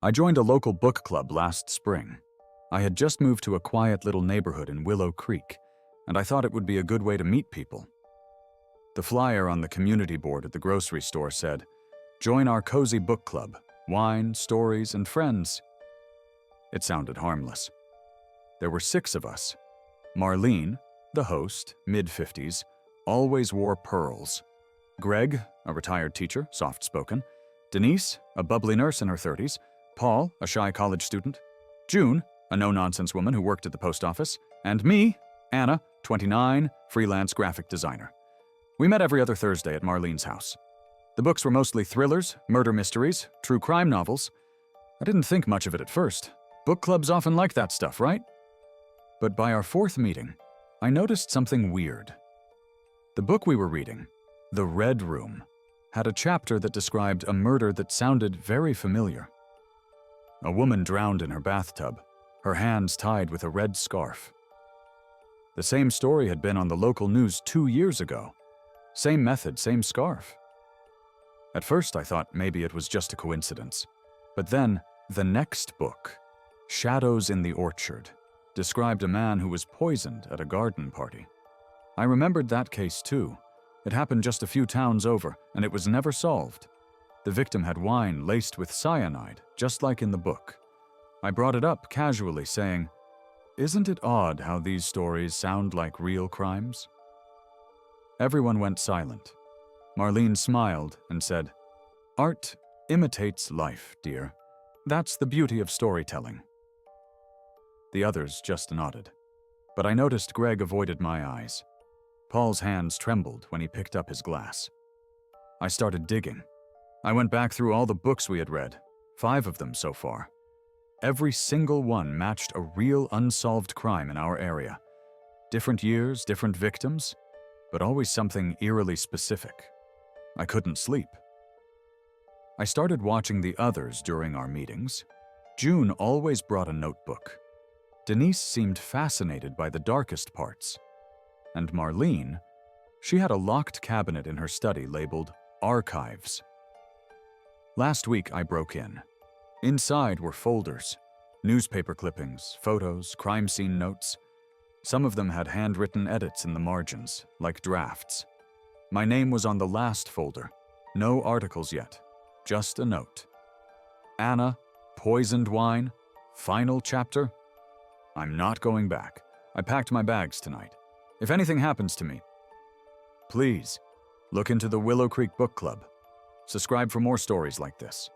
I joined a local book club last spring. I had just moved to a quiet little neighborhood in Willow Creek, and I thought it would be a good way to meet people. The flyer on the community board at the grocery store said, "Join our cozy book club, wine, stories, and friends." It sounded harmless. There were 6 of us. Marlene, the host, mid-50s, always wore pearls. Greg, a retired teacher, soft-spoken. Denise, a bubbly nurse in her 30s. Paul, a shy college student. June, a no-nonsense woman who worked at the post office. And me, Anna, 29, freelance graphic designer. We met every other Thursday at Marlene's house. The books were mostly thrillers, murder mysteries, true crime novels. I didn't think much of it at first. Book clubs often like that stuff, right? But by our 4th meeting, I noticed something weird. The book we were reading, The Red Room, had a chapter that described a murder that sounded very familiar. A woman drowned in her bathtub, her hands tied with a red scarf. The same story had been on the local news 2 years ago. Same method, same scarf. At first I thought maybe it was just a coincidence. But then, the next book, Shadows in the Orchard, described a man who was poisoned at a garden party. I remembered that case too. It happened just a few towns over, and it was never solved. The victim had wine laced with cyanide, just like in the book. I brought it up casually, saying, "Isn't it odd how these stories sound like real crimes?" Everyone went silent. Marlene smiled and said, "Art imitates life, dear. That's the beauty of storytelling." The others just nodded, but I noticed Greg avoided my eyes. Paul's hands trembled when he picked up his glass. I started digging. I went back through all the books we had read, 5 of them so far. Every single one matched a real unsolved crime in our area. Different years, different victims, but always something eerily specific. I couldn't sleep. I started watching the others during our meetings. June always brought a notebook. Denise seemed fascinated by the darkest parts. And Marlene, she had a locked cabinet in her study labeled Archives. Last week I broke in. Inside were folders, newspaper clippings, photos, crime scene notes. Some of them had handwritten edits in the margins, like drafts. My name was on the last folder. No articles yet, just a note. Anna, poisoned wine, final chapter. I'm not going back. I packed my bags tonight. If anything happens to me, please look into the Willow Creek Book Club. Subscribe for more stories like this.